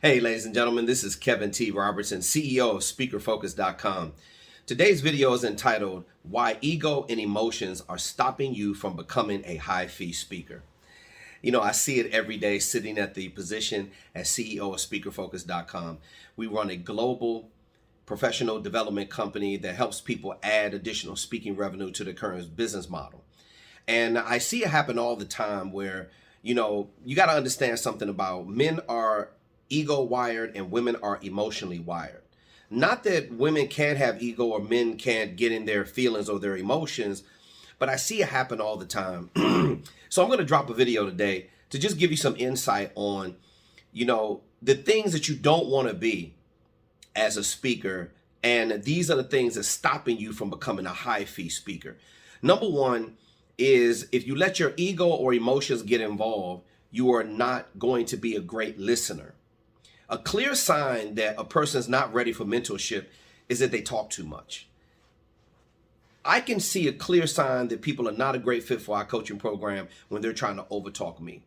Hey, ladies and gentlemen, this is Kevin T. Robertson, CEO of SpeakerFocus.com. Today's video is entitled, Why Ego and Emotions Are Stopping You from Becoming a High-Fee Speaker. You know, I see it every day sitting at the position as CEO of SpeakerFocus.com. We run a global professional development company that helps people add additional speaking revenue to their current business model. And I see it happen all the time where, you got to understand something about men are ego wired and women are emotionally wired. Not that women can't have ego or men can't get in their feelings or their emotions, but I see it happen all the time. So I'm going to drop a video today to just give you some insight on, the things that you don't want to be as a speaker. And these are the things that's stopping you from becoming a high-fee speaker. Number one is if you let your ego or emotions get involved, you are not going to be a great listener. A clear sign that a person is not ready for mentorship is that they talk too much. I can see a clear sign that people are not a great fit for our coaching program when they're trying to overtalk me.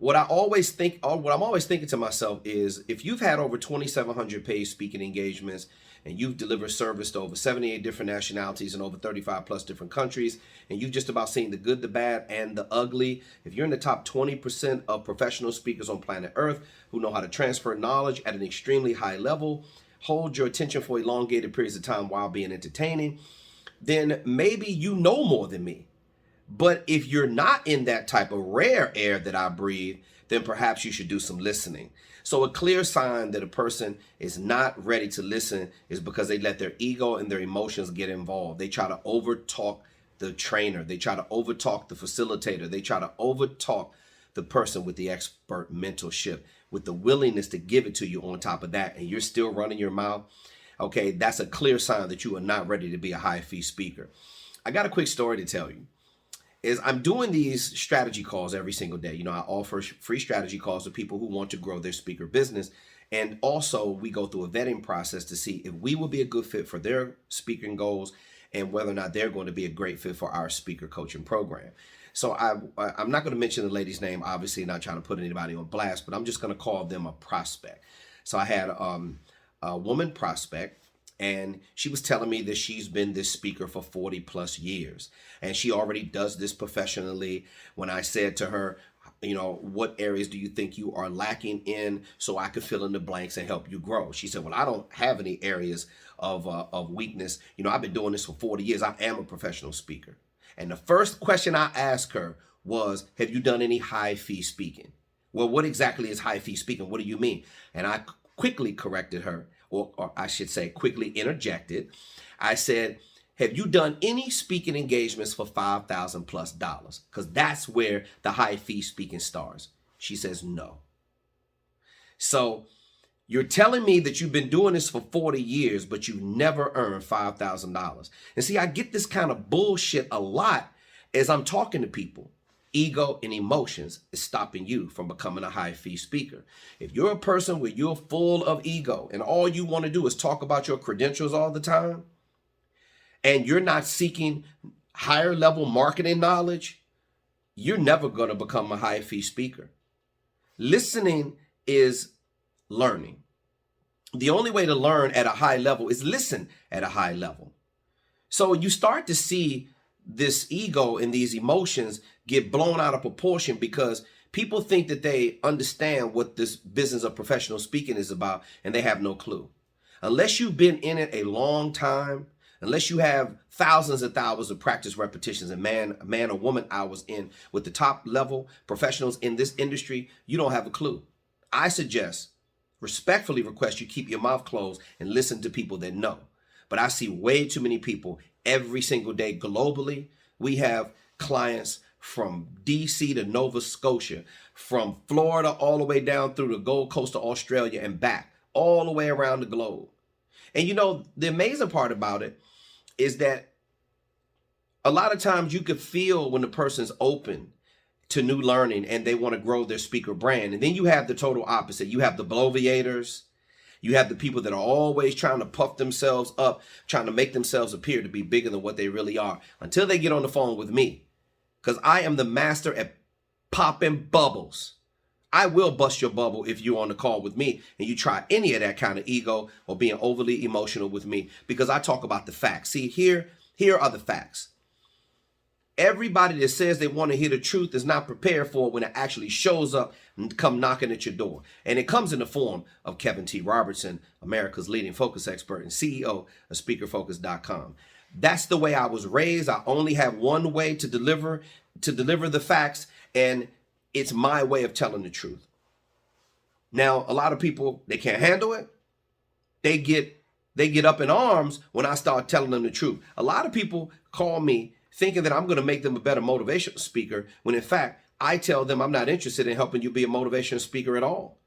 What I'm always thinking to myself is, if you've had over 2,700 paid speaking engagements and you've delivered service to over 78 different nationalities in over 35 plus different countries, and you've just about seen the good, the bad, and the ugly, if you're in the top 20% of professional speakers on planet Earth who know how to transfer knowledge at an extremely high level, hold your attention for elongated periods of time while being entertaining, then maybe you know more than me. But if you're not in that type of rare air that I breathe, then perhaps you should do some listening. So a clear sign that a person is not ready to listen is because they let their ego and their emotions get involved. They try to overtalk the trainer. They try to overtalk the facilitator. They try to overtalk the person with the expert mentorship, with the willingness to give it to you on top of that, and you're still running your mouth. Okay, that's a clear sign that you are not ready to be a high-fee speaker. I got a quick story to tell you. I'm doing these strategy calls every single day. I offer free strategy calls to people who want to grow their speaker business. And also we go through a vetting process to see if we will be a good fit for their speaking goals and whether or not they're going to be a great fit for our speaker coaching program. So I'm not going to mention the lady's name, obviously not trying to put anybody on blast, but I'm just going to call them a prospect. So I had a woman prospect, and she was telling me that she's been this speaker for 40 plus years. And she already does this professionally. When I said to her, what areas do you think you are lacking in so I could fill in the blanks and help you grow? She said, well, I don't have any areas of weakness. I've been doing this for 40 years. I am a professional speaker. And the first question I asked her was, have you done any high fee speaking? Well, what exactly is high fee speaking? What do you mean? And I quickly corrected her, or I should say quickly interjected. I said, have you done any speaking engagements for $5,000 plus? Because that's where the high fee speaking starts. She says no. So you're telling me that you've been doing this for 40 years, but you've never earned $5,000. And see, I get this kind of bullshit a lot as I'm talking to people. Ego and emotions is stopping you from becoming a high-fee speaker. If you're a person where you're full of ego and all you want to do is talk about your credentials all the time, and you're not seeking higher level marketing knowledge, you're never going to become a high-fee speaker. Listening is learning. The only way to learn at a high level is listen at a high level. So you start to see this ego and these emotions get blown out of proportion because people think that they understand what this business of professional speaking is about, and they have no clue. Unless you've been in it a long time, unless you have thousands of hours of practice repetitions and man or woman hours in with the top level professionals in this industry, you don't have a clue. I respectfully request you keep your mouth closed and listen to people that know. But I see way too many people every single day globally. We have clients from DC to Nova Scotia, from Florida all the way down through the Gold Coast of Australia and back, all the way around the globe. And the amazing part about it is that a lot of times you could feel when the person's open to new learning and they want to grow their speaker brand. And then you have the total opposite. You have the bloviators. You have the people that are always trying to puff themselves up, trying to make themselves appear to be bigger than what they really are until they get on the phone with me. Because I am the master at popping bubbles. I will bust your bubble if you're on the call with me and you try any of that kind of ego or being overly emotional with me, because I talk about the facts. See, here are the facts. Everybody that says they want to hear the truth is not prepared for it when it actually shows up and come knocking at your door. And it comes in the form of Kevin T. Robertson, America's leading focus expert and CEO of SpeakerFocus.com. That's the way I was raised. I only have one way to deliver the facts, and it's my way of telling the truth. Now, a lot of people, they can't handle it. They get up in arms when I start telling them the truth. A lot of people call me thinking that I'm going to make them a better motivational speaker, when in fact, I tell them I'm not interested in helping you be a motivational speaker at all.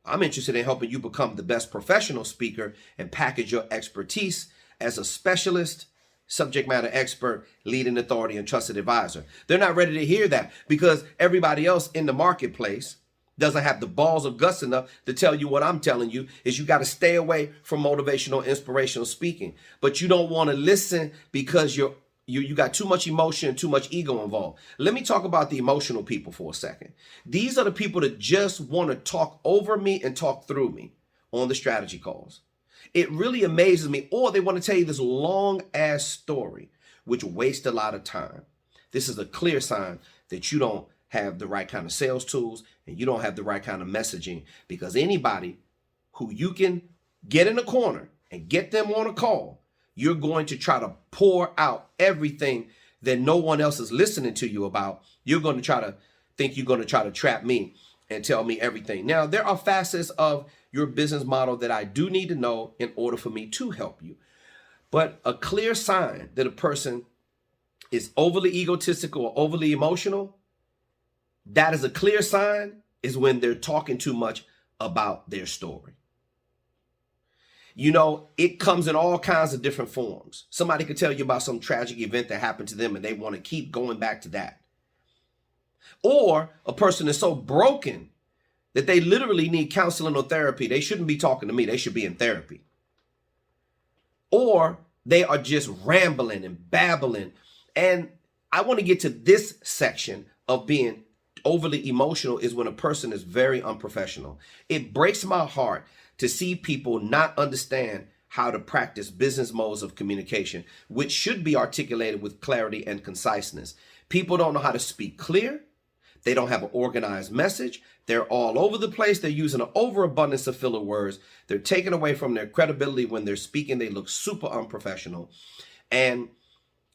I'm interested in helping you become the best professional speaker and package your expertise as a specialist, subject matter expert, leading authority, and trusted advisor. They're not ready to hear that because everybody else in the marketplace doesn't have the balls of guts enough to tell you what I'm telling you is you got to stay away from motivational, inspirational speaking. But you don't want to listen because you got too much emotion and too much ego involved. Let me talk about the emotional people for a second. These are the people that just want to talk over me and talk through me on the strategy calls. It really amazes me. Or they want to tell you this long ass story, which wastes a lot of time. This is a clear sign that you don't have the right kind of sales tools and you don't have the right kind of messaging, because anybody who you can get in a corner and get them on a call, you're going to try to pour out everything that no one else is listening to you about. You're going to try to think you're going to try to trap me and tell me everything. Now, there are facets of your business model that I do need to know in order for me to help you. But a clear sign that a person is overly egotistical or overly emotional, that is a clear sign, is when they're talking too much about their story. You know, it comes in all kinds of different forms. Somebody could tell you about some tragic event that happened to them and they want to keep going back to that. Or a person is so broken that they literally need counseling or therapy. They shouldn't be talking to me. They should be in therapy. Or they are just rambling and babbling. And I want to get to this section of being overly emotional, is when a person is very unprofessional. It breaks my heart to see people not understand how to practice business modes of communication, which should be articulated with clarity and conciseness. People don't know how to speak clear. They don't have an organized message. They're all over the place. They're using an overabundance of filler words. They're taken away from their credibility when they're speaking. They look super unprofessional. And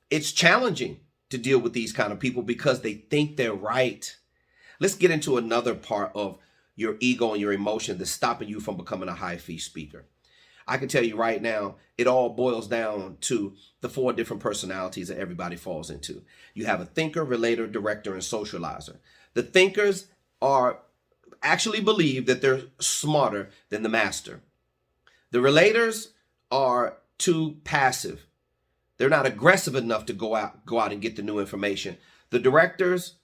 it's challenging to deal with these kind of people because they think they're right. Let's get into another part of your ego and your emotion that's stopping you from becoming a high fee speaker. I can tell you right now, it all boils down to the 4 different personalities that everybody falls into. You have a thinker, relator, director, and socializer. The thinkers actually believe that they're smarter than the master. The relators are too passive. They're not aggressive enough to go out and get the new information. The directors,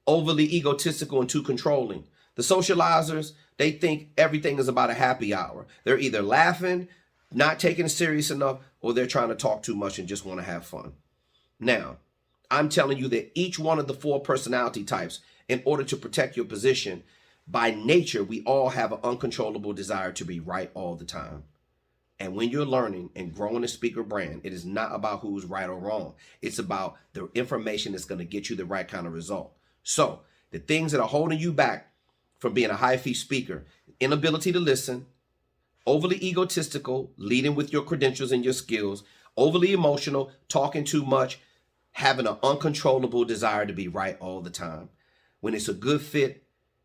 overly egotistical and too controlling. The socializers, they think everything is about a happy hour. They're either laughing, not taking it serious enough, or they're trying to talk too much and just want to have fun. Now, I'm telling you that each one of the 4 personality types, in order to protect your position, by nature, we all have an uncontrollable desire to be right all the time. And when you're learning and growing a speaker brand, it is not about who's right or wrong. It's about the information that's going to get you the right kind of result. So the things that are holding you back from being a high fee speaker: inability to listen, overly egotistical, leading with your credentials and your skills, overly emotional, talking too much, having an uncontrollable desire to be right all the time. When it's a good fit,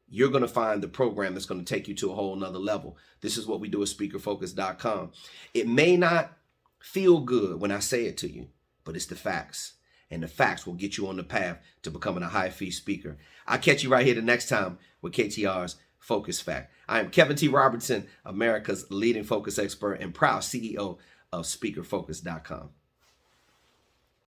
you're going to find the program that's going to take you to a whole nother level. This is what we do at SpeakerFocus.com. It may not feel good when I say it to you, but it's the facts. And the facts will get you on the path to becoming a high fee speaker. I'll catch you right here the next time with KTR's Focus Fact. I am Kevin T. Robertson, America's leading focus expert and proud CEO of SpeakerFocus.com.